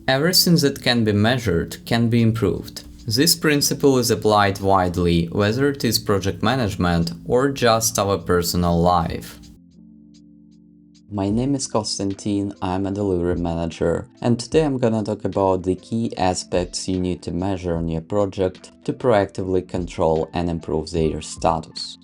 Everything that can be measured can be improved. This principle is applied widely, whether it is project management or just our personal life. My name is Konstantin, I'm a delivery manager, and today I'm gonna talk about the key aspects you need to measure on your project to proactively control and improve their status.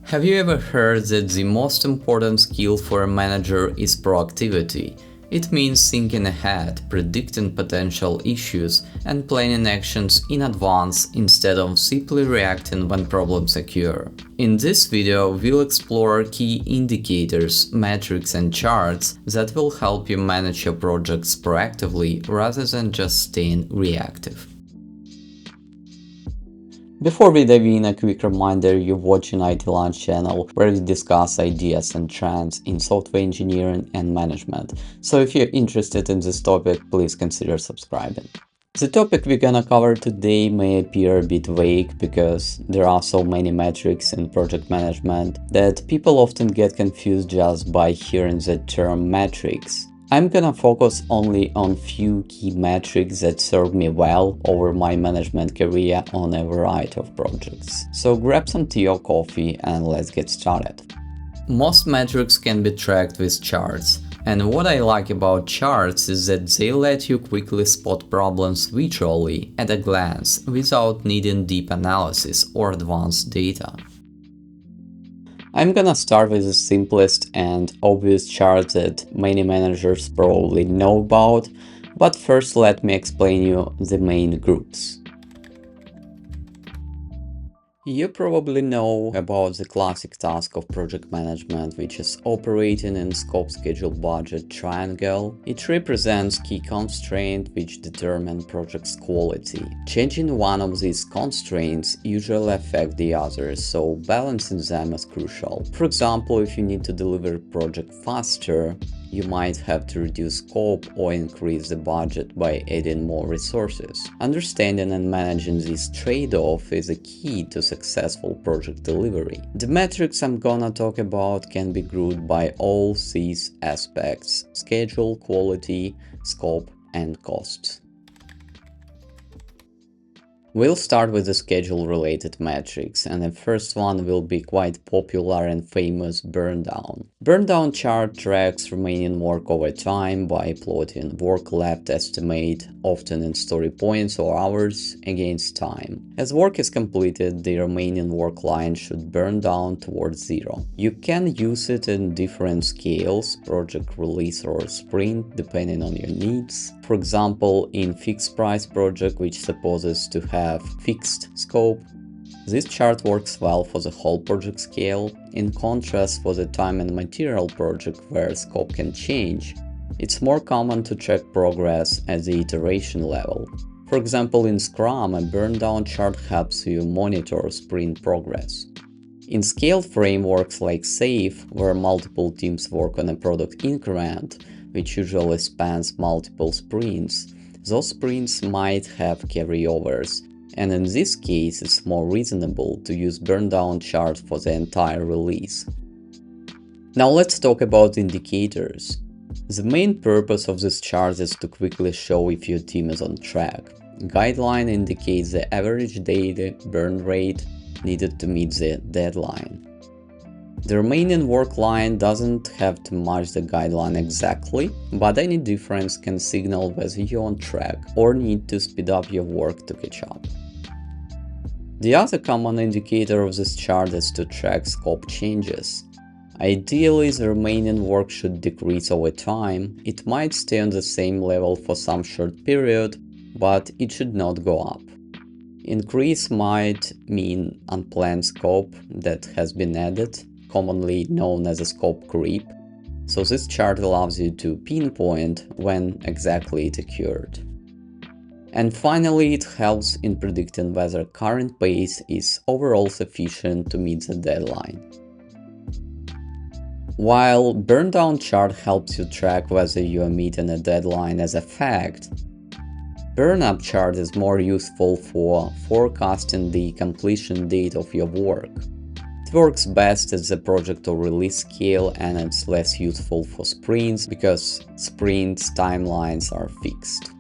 Have you ever heard that the most important skill for a manager is proactivity? It means thinking ahead, predicting potential issues, and planning actions in advance instead of simply reacting when problems occur. In this video, we'll explore key indicators, metrics, and charts that will help you manage your projects proactively rather than just staying reactive. Before we dive in, a quick reminder, you're watching IT Launch channel, where we discuss ideas and trends in software engineering and management. So if you're interested in this topic, please consider subscribing. The topic we're gonna cover today may appear a bit vague because there are so many metrics in project management that people often get confused just by hearing the term metrics. I'm gonna focus only on few key metrics that served me well over my management career on a variety of projects. So grab some tea or coffee and let's get started. Most metrics can be tracked with charts, and what I like about charts is that they let you quickly spot problems visually at a glance without needing deep analysis or advanced data. I'm gonna start with the simplest and obvious chart that many managers probably know about, but first let me explain you the main groups. You probably know about the classic task of project management, which is operating in scope, schedule, budget triangle. It represents key constraints which determine project's quality. Changing one of these constraints usually affects the others, so balancing them is crucial. For example, if you need to deliver a project faster, you might have to reduce scope or increase the budget by adding more resources. Understanding and managing this trade-off is a key to successful project delivery. The metrics I'm gonna talk about can be grouped by all these aspects: schedule, quality, scope, and costs. We'll start with the schedule-related metrics, and the first one will be quite popular and famous: burn down. Burn down chart tracks remaining work over time by plotting work left estimate, often in story points or hours, against time. As work is completed, the remaining work line should burn down towards zero. You can use it in different scales, project release or sprint, depending on your needs. For example, in fixed price project, which supposes to have fixed scope, this chart works well for the whole project scale. In contrast, for the time and material project, where scope can change, it's more common to track progress at the iteration level. For example, in Scrum, a burn down chart helps you monitor sprint progress. In scaled frameworks like SAFe, where multiple teams work on a product increment, which usually spans multiple sprints, those sprints might have carryovers, and in this case it's more reasonable to use burn down chart for the entire release. Now let's talk about indicators. The main purpose of this chart is to quickly show if your team is on track. Guideline indicates the average daily burn rate needed to meet the deadline. The remaining work line doesn't have to match the guideline exactly, but any difference can signal whether you're on track or need to speed up your work to catch up. The other common indicator of this chart is to track scope changes. Ideally, the remaining work should decrease over time. It might stay on the same level for some short period, but it should not go up. Increase might mean unplanned scope that has been added, commonly known as a scope creep, so this chart allows you to pinpoint when exactly it occurred. And finally, it helps in predicting whether current pace is overall sufficient to meet the deadline. While burn down chart helps you track whether you are meeting a deadline as a fact, burn up chart is more useful for forecasting the completion date of your work. It works best at the project or release scale, and it's less useful for sprints because sprints timelines are fixed.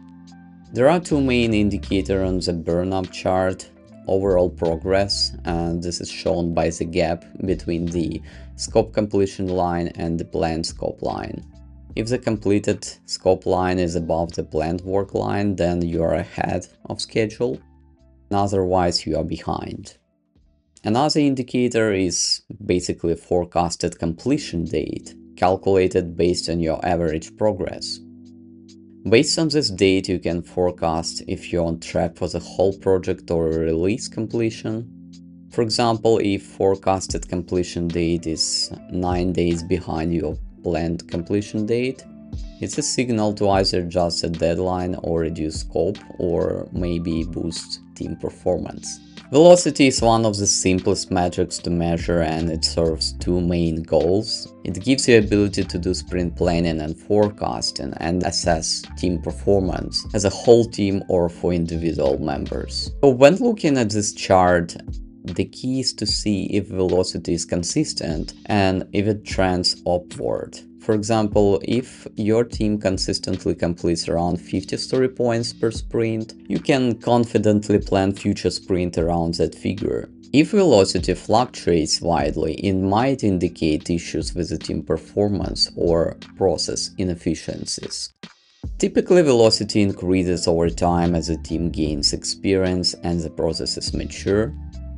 There are two main indicators on the burn-up chart: overall progress, and this is shown by the gap between the scope completion line and the planned scope line. If the completed scope line is above the planned work line, then you are ahead of schedule, and otherwise you are behind. Another indicator is basically forecasted completion date, calculated based on your average progress. Based on this date, you can forecast if you're on track for the whole project or release completion. For example, if forecasted completion date is 9 days behind your planned completion date, it's a signal to either adjust the deadline or reduce scope, or maybe boost team performance. Velocity is one of the simplest metrics to measure, and it serves two main goals. It gives you the ability to do sprint planning and forecasting and assess team performance as a whole team or for individual members. So when looking at this chart, the key is to see if velocity is consistent and if it trends upward. For example, if your team consistently completes around 50 story points per sprint, you can confidently plan future sprint around that figure. If velocity fluctuates widely, it might indicate issues with the team performance or process inefficiencies. Typically, velocity increases over time as the team gains experience and the processes mature.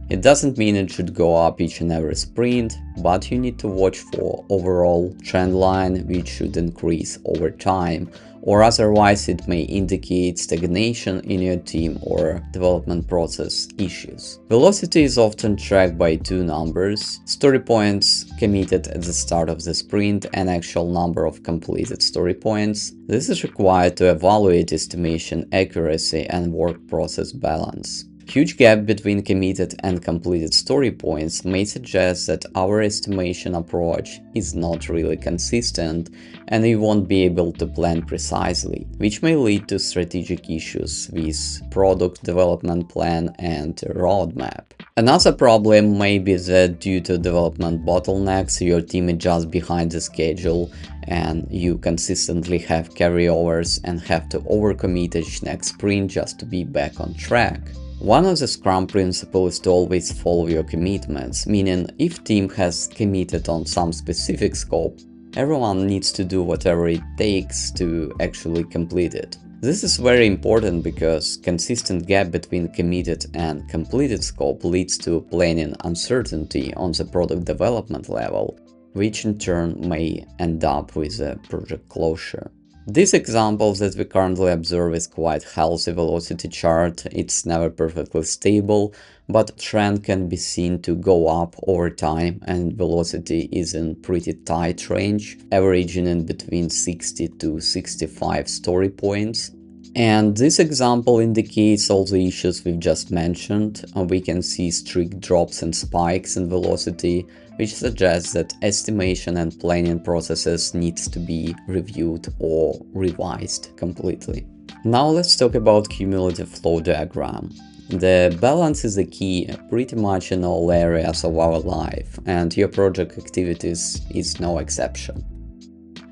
It doesn't mean it should go up each and every sprint, but you need to watch for overall trend line, which should increase over time, or otherwise it may indicate stagnation in your team or development process issues. Velocity is often tracked by two numbers: story points committed at the start of the sprint and actual number of completed story points. This is required to evaluate estimation accuracy and work process balance. Huge gap between committed and completed story points may suggest that our estimation approach is not really consistent and we won't be able to plan precisely, which may lead to strategic issues with product development plan and roadmap. Another problem may be that due to development bottlenecks, your team is just behind the schedule and you consistently have carryovers and have to overcommit each next sprint just to be back on track. One of the Scrum principles is to always follow your commitments, meaning if team has committed on some specific scope, everyone needs to do whatever it takes to actually complete it. This is very important because consistent gap between committed and completed scope leads to planning uncertainty on the product development level, which in turn may end up with a project closure. This example that we currently observe is quite healthy velocity chart. It's never perfectly stable, but trend can be seen to go up over time and velocity is in pretty tight range, averaging in between 60 to 65 story points. And this example indicates all the issues we've just mentioned. We can see strict drops and spikes in velocity, which suggests that estimation and planning processes needs to be reviewed or revised completely. Now let's talk about cumulative flow diagram. The balance is the key pretty much in all areas of our life, and your project activities is no exception.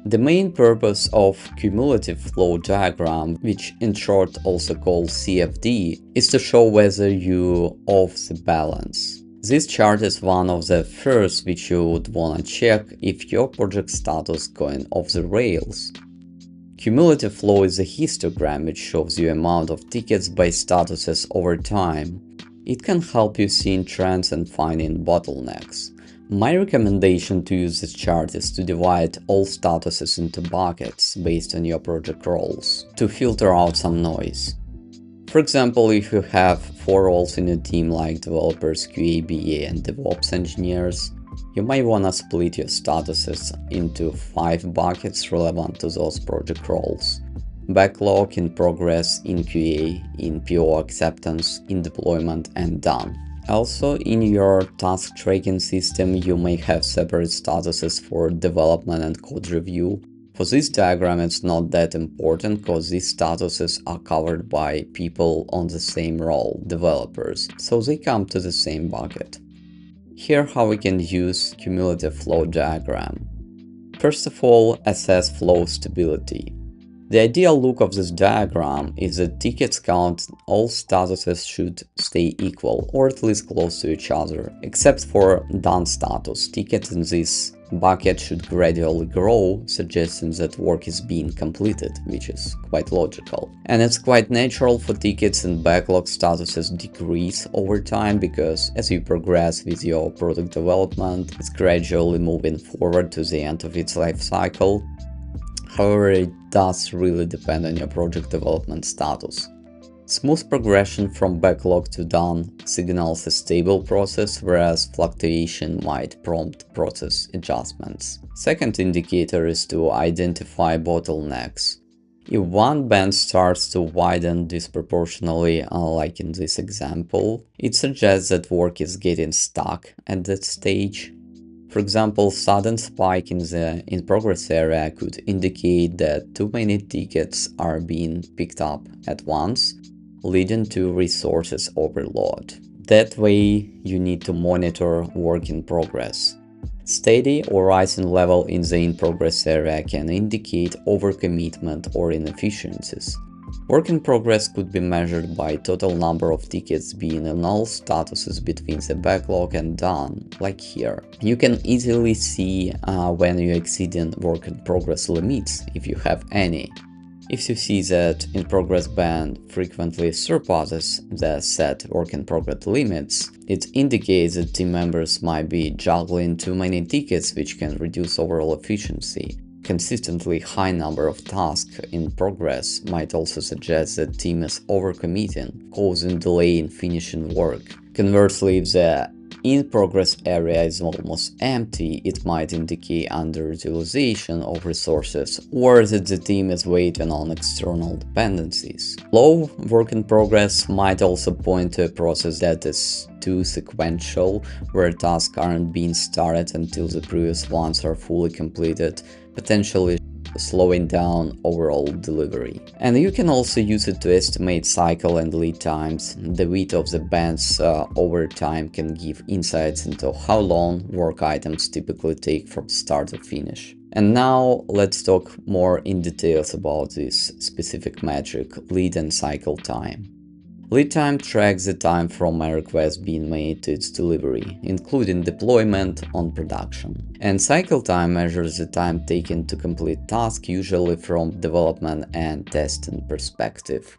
The main purpose of cumulative flow diagram, which in short also called CFD, is to show whether you off the balance. This chart is one of the first which you would wanna check if your project status going off the rails. Cumulative flow is a histogram which shows you amount of tickets by statuses over time. It can help you seeing trends and finding bottlenecks. My recommendation to use this chart is to divide all statuses into buckets based on your project roles to filter out some noise. For example, if you have 4 roles in your team like developers, QA, BA and DevOps engineers, you might want to split your statuses into 5 buckets relevant to those project roles: backlog, in progress, in QA, in PO acceptance, in deployment and done. Also, in your task tracking system, you may have separate statuses for development and code review. For this diagram, it's not that important because these statuses are covered by people on the same role, developers, so they come to the same bucket. Here how we can use cumulative flow diagram. First of all, assess flow stability. The ideal look of this diagram is that tickets count all statuses should stay equal or at least close to each other, except for done status. Tickets in this bucket should gradually grow, suggesting that work is being completed, which is quite logical. And it's quite natural for tickets and backlog statuses decrease over time because as you progress with your product development, it's gradually moving forward to the end of its life cycle. However, it does really depend on your project development status. Smooth progression from backlog to done signals a stable process, whereas fluctuation might prompt process adjustments. Second indicator is to identify bottlenecks. If one band starts to widen disproportionately, like in this example, it suggests that work is getting stuck at that stage. For example, sudden spike in the in-progress area could indicate that too many tickets are being picked up at once, leading to resources overload. That way, you need to monitor work in progress. Steady or rising level in the in-progress area can indicate overcommitment or inefficiencies. Work in progress could be measured by total number of tickets being in all statuses between the backlog and done, like here. You can easily see when you're exceeding work in progress limits, if you have any. If you see that in progress band frequently surpasses the set work in progress limits, it indicates that team members might be juggling too many tickets, which can reduce overall efficiency. Consistently high number of tasks in progress might also suggest that team is overcommitting, causing delay in finishing work. Conversely, if the in-progress area is almost empty, it might indicate underutilization of resources or that the team is waiting on external dependencies. Low work in progress might also point to a process that is too sequential, where tasks aren't being started until the previous ones are fully completed, potentially slowing down overall delivery. And you can also use it to estimate cycle and lead times. The width of the bands over time can give insights into how long work items typically take from start to finish. And now let's talk more in details about this specific metric, lead and cycle time. Lead time tracks the time from a request being made to its delivery, including deployment on production. And cycle time measures the time taken to complete tasks, usually from development and testing perspective.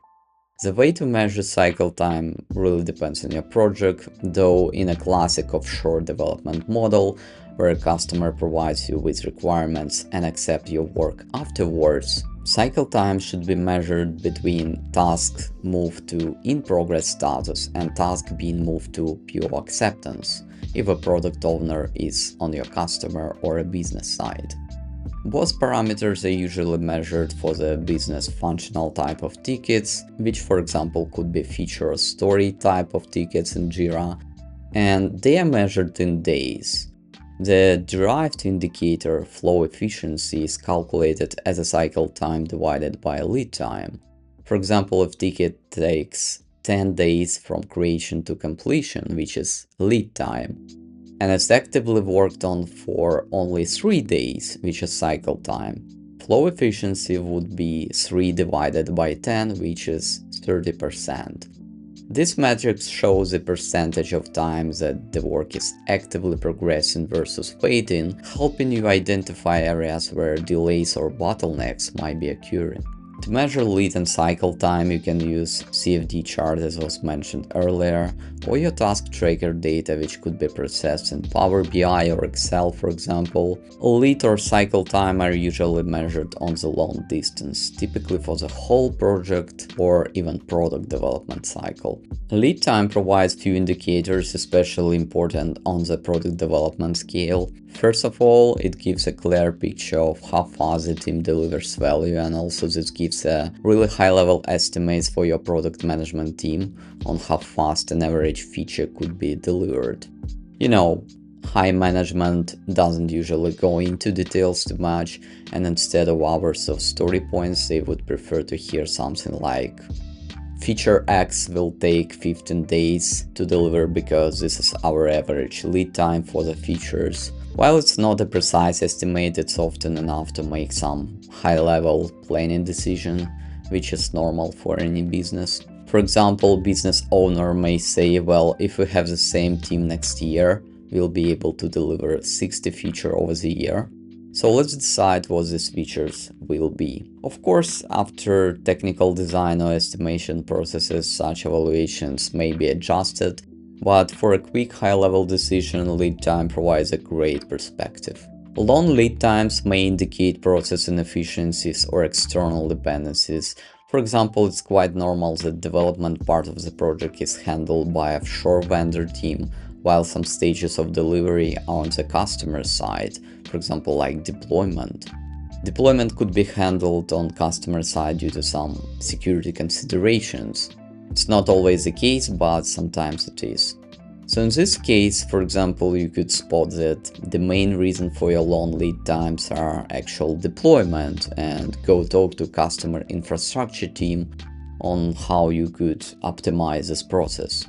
The way to measure cycle time really depends on your project, though in a classic offshore development model, where a customer provides you with requirements and accepts your work afterwards, cycle time should be measured between tasks moved to in-progress status and tasks being moved to pure acceptance, if a product owner is on your customer or a business side. Both parameters are usually measured for the business functional type of tickets, which for example could be feature or story type of tickets in Jira, and they are measured in days. The derived indicator flow efficiency is calculated as a cycle time divided by lead time. For example, if ticket takes 10 days from creation to completion, which is lead time, and it's actively worked on for only 3 days, which is cycle time, flow efficiency would be 3 divided by 10, which is 30%. This metric shows the percentage of time that the work is actively progressing versus waiting, helping you identify areas where delays or bottlenecks might be occurring. To measure lead and cycle time, you can use CFD chart as was mentioned earlier, or your task tracker data, which could be processed in Power BI or Excel, for example. Lead or cycle time are usually measured on the long distance, typically for the whole project or even product development cycle. Lead time provides few indicators, especially important on the product development scale. First of all, it gives a clear picture of how fast the team delivers value, and also this gives a really high-level estimates for your product management team on how fast an average feature could be delivered. You know, high management doesn't usually go into details too much, and instead of hours of story points, they would prefer to hear something like Feature X will take 15 days to deliver because this is our average lead time for the features. While it's not a precise estimate, it's often enough to make some high-level planning decision, which is normal for any business. For example, business owner may say, well, if we have the same team next year, we'll be able to deliver 60 features over the year. So let's decide what these features will be. Of course, after technical design or estimation processes, such evaluations may be adjusted, but for a quick high-level decision, lead time provides a great perspective. Long lead times may indicate process inefficiencies or external dependencies. For example, it's quite normal that development part of the project is handled by a offshore vendor team, while some stages of delivery are on the customer side, for example, like deployment. Deployment could be handled on customer side due to some security considerations. It's not always the case, but sometimes it is. So in this case, for example, you could spot that the main reason for your long lead times are actual deployment and go talk to customer infrastructure team on how you could optimize this process.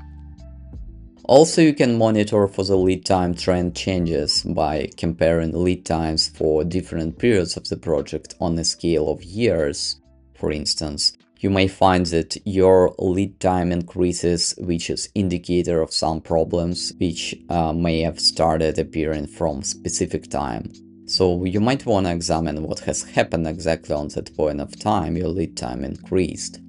Also, you can monitor for the lead time trend changes by comparing lead times for different periods of the project on a scale of years. For instance, you may find that your lead time increases, which is indicator of some problems which may have started appearing from specific time. So you might want to examine what has happened exactly on that point of time your lead time increased.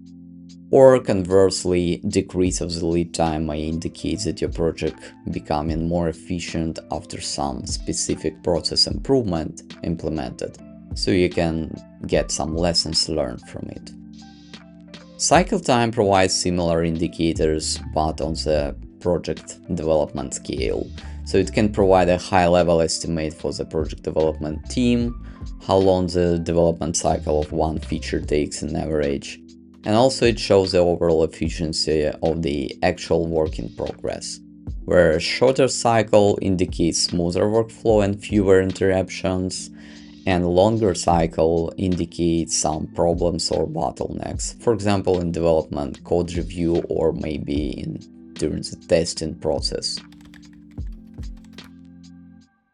Or conversely, decrease of the lead time may indicate that your project becoming more efficient after some specific process improvement implemented, so you can get some lessons learned from it. Cycle time provides similar indicators, but on the project development scale. So it can provide a high-level estimate for the project development team, how long the development cycle of one feature takes on average, and also it shows the overall efficiency of the actual work in progress, where a shorter cycle indicates smoother workflow and fewer interruptions, and a longer cycle indicates some problems or bottlenecks, for example in development, code review, or maybe during the testing process.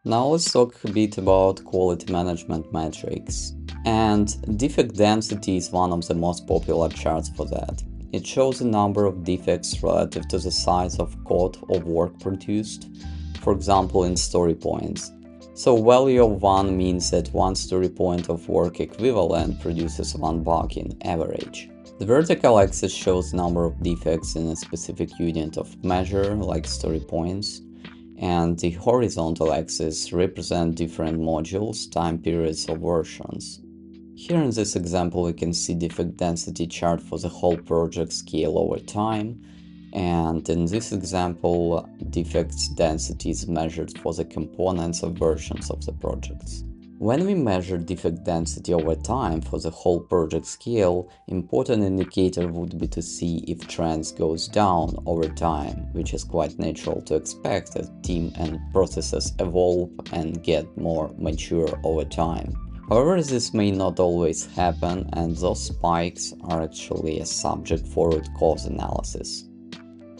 Now let's talk a bit about quality management metrics. And defect density is one of the most popular charts for that. It shows the number of defects relative to the size of code or work produced, for example in story points. So value of 1 means that one story point of work equivalent produces 1 bug in average. The vertical axis shows number of defects in a specific unit of measure, like story points, and the horizontal axis represent different modules, time periods, or versions. Here in this example we can see defect density chart for the whole project scale over time, and in this example defects density is measured for the components or versions of the projects. When we measure defect density over time for the whole project scale, important indicator would be to see if trends goes down over time, which is quite natural to expect as team and processes evolve and get more mature over time. However, this may not always happen, and those spikes are actually a subject for root cause analysis.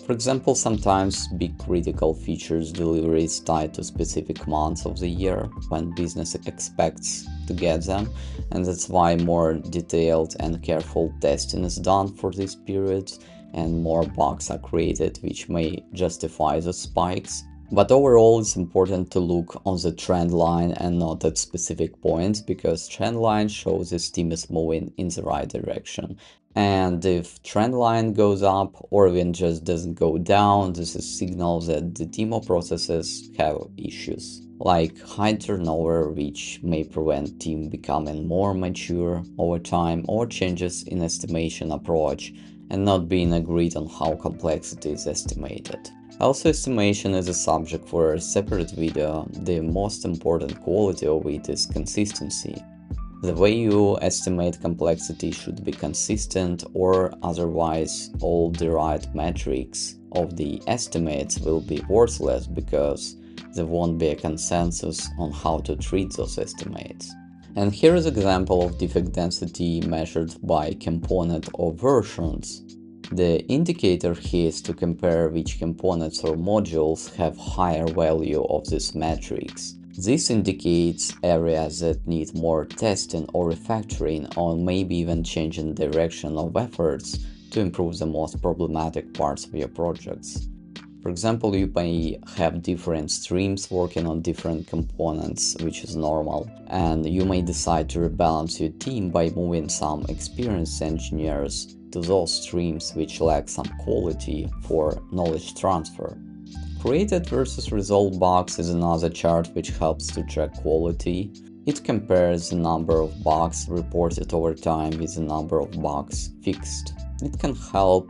For example, sometimes big critical features delivery is tied to specific months of the year when business expects to get them, and that's why more detailed and careful testing is done for these periods and more bugs are created, which may justify the spikes. But overall, it's important to look on the trend line and not at specific points, because trend line shows this team is moving in the right direction. And if trend line goes up or even just doesn't go down, this is signal that the team or processes have issues, like high turnover, which may prevent team becoming more mature over time, or changes in estimation approach and not being agreed on how complexity is estimated. Also, estimation is a subject for a separate video. The most important quality of it is consistency. The way you estimate complexity should be consistent, or otherwise all derived metrics of the estimates will be worthless because there won't be a consensus on how to treat those estimates. And here is an example of defect density measured by component or versions. The indicator here is to compare which components or modules have higher value of these metrics. This indicates areas that need more testing or refactoring, or maybe even changing direction of efforts to improve the most problematic parts of your projects. For example, you may have different streams working on different components, which is normal, and you may decide to rebalance your team by moving some experienced engineers to those streams which lack some quality for knowledge transfer. Created versus resolved bugs is another chart which helps to track quality. It compares the number of bugs reported over time with the number of bugs fixed. It can help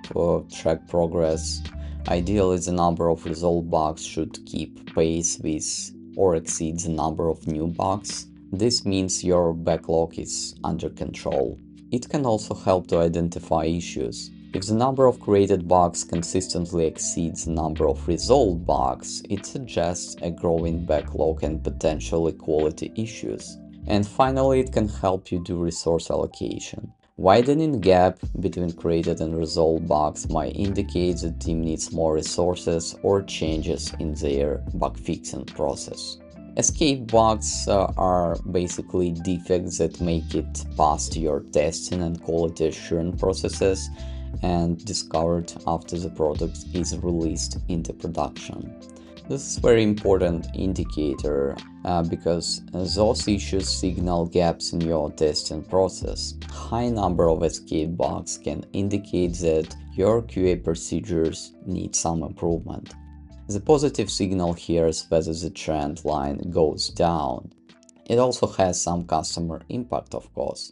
track progress. Ideally, the number of resolved bugs should keep pace with or exceed the number of new bugs. This means your backlog is under control. It can also help to identify issues. If the number of created bugs consistently exceeds the number of resolved bugs, it suggests a growing backlog and potentially quality issues. And finally, it can help you do resource allocation. Widening gap between created and resolved bugs might indicate the team needs more resources or changes in their bug fixing process. Escape bugs are basically defects that make it past your testing and quality assurance processes and discovered after the product is released into production. This is a very important indicator because those issues signal gaps in your testing process. High number of escape bugs can indicate that your QA procedures need some improvement. The positive signal here is whether the trend line goes down. It also has some customer impact, of course.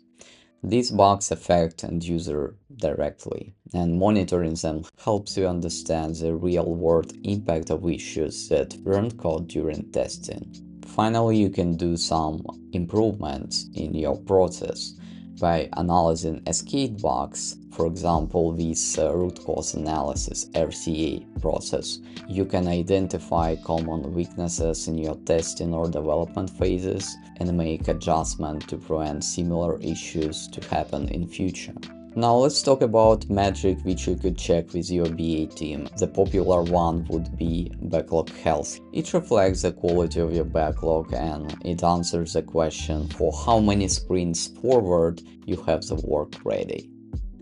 These bugs affect end user directly, and monitoring them helps you understand the real-world impact of issues that weren't caught during testing. Finally, you can do some improvements in your process by analyzing escape bugs. For example, with root cause analysis (RCA) process, you can identify common weaknesses in your testing or development phases and make adjustments to prevent similar issues to happen in future. Now let's talk about metric which you could check with your BA team. The popular one would be backlog health. It reflects the quality of your backlog and it answers the question for how many sprints forward you have the work ready.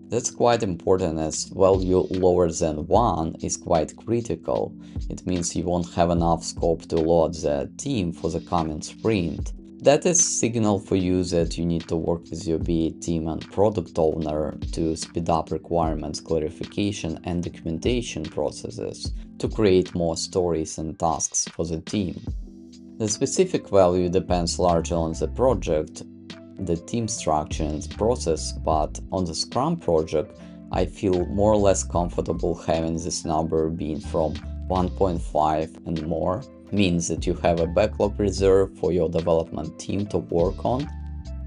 That's quite important as value lower than 1 is quite critical. It means you won't have enough scope to load the team for the coming sprint. That is signal for you that you need to work with your BA team and product owner to speed up requirements clarification and documentation processes to create more stories and tasks for the team. The specific value depends largely on the project, the team structure and process, but on the Scrum project, I feel more or less comfortable having this number being from 1.5 and more. Means that you have a backlog reserve for your development team to work on,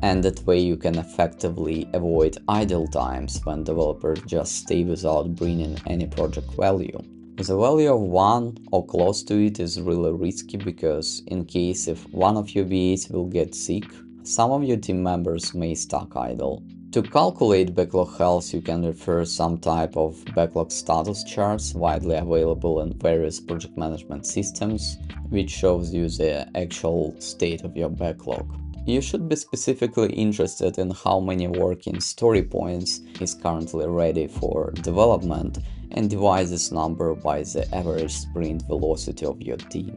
and that way you can effectively avoid idle times when developers just stay without bringing any project value. The value of 1 or close to it is really risky because in case if one of your BAs will get sick, some of your team members may stuck idle. To calculate backlog health, you can refer some type of backlog status charts widely available in various project management systems, which shows you the actual state of your backlog. You should be specifically interested in how many working story points is currently ready for development and divide this number by the average sprint velocity of your team.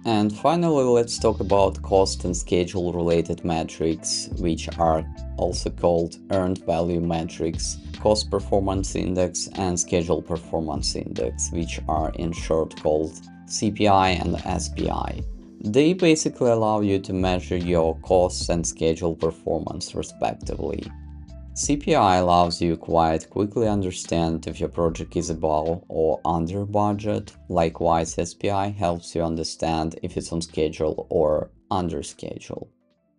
And finally, let's talk about cost and schedule related metrics, which are also called earned value metrics, cost performance index, and schedule performance index, which are in short called CPI and SPI. They basically allow you to measure your costs and schedule performance respectively. CPI allows you quite quickly understand if your project is above or under budget. Likewise, SPI helps you understand if it's on schedule or under schedule.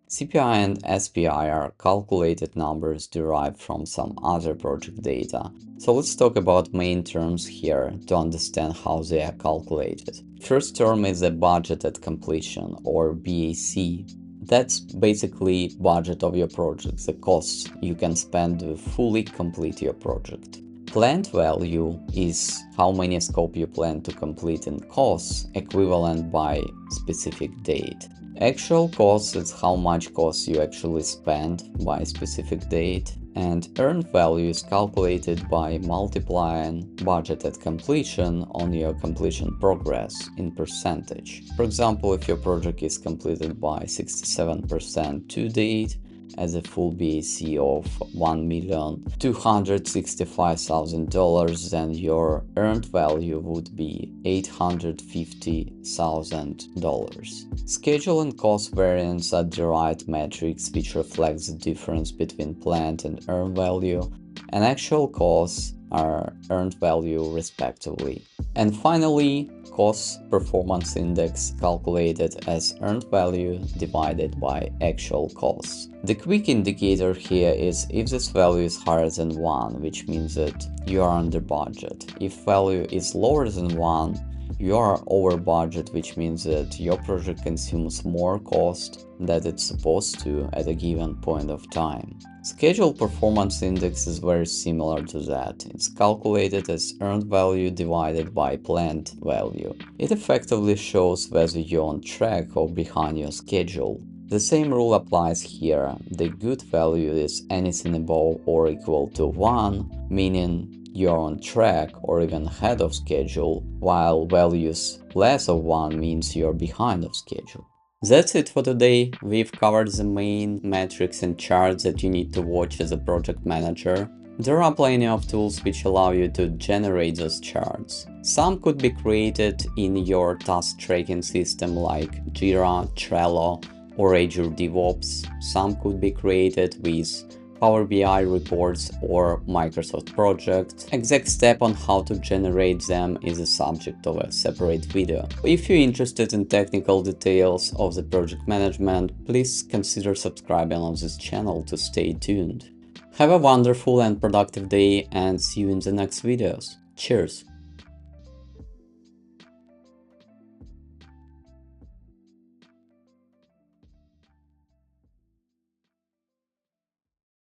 CPI and SPI are calculated numbers derived from some other project data. So let's talk about main terms here to understand how they are calculated. First term is the budget at completion or BAC. That's basically budget of your project, the costs you can spend to fully complete your project. Planned value is how many scope you plan to complete in costs, equivalent by specific date. Actual costs is how much costs you actually spend by specific date, and earned value is calculated by multiplying budgeted completion on your completion progress in percentage. For example, if your project is completed by 67% to date, as a full BAC of $1,265,000, then your earned value would be $850,000. Schedule and cost variance are derived metrics which reflects the difference between planned and earned value, and actual costs are earned value respectively. And finally, cost performance index calculated as earned value divided by actual costs. The quick indicator here is if this value is higher than 1, which means that you are under budget. If value is lower than 1, you are over budget, which means that your project consumes more cost than it's supposed to at a given point of time. Schedule performance index is very similar to that. It's calculated as earned value divided by planned value. It effectively shows whether you're on track or behind your schedule. The same rule applies here. The good value is anything above or equal to 1, meaning you're on track or even ahead of schedule, while values less of 1 means you're behind of schedule. That's it for today. We've covered the main metrics and charts that you need to watch as a project manager. There are plenty of tools which allow you to generate those charts. Some could be created in your task tracking system like Jira, Trello, or Azure DevOps. Some could be created with Power BI reports or Microsoft projects. Exact step on how to generate them is the subject of a separate video. If you're interested in technical details of the project management, please consider subscribing on this channel to stay tuned. Have a wonderful and productive day, and see you in the next videos. Cheers!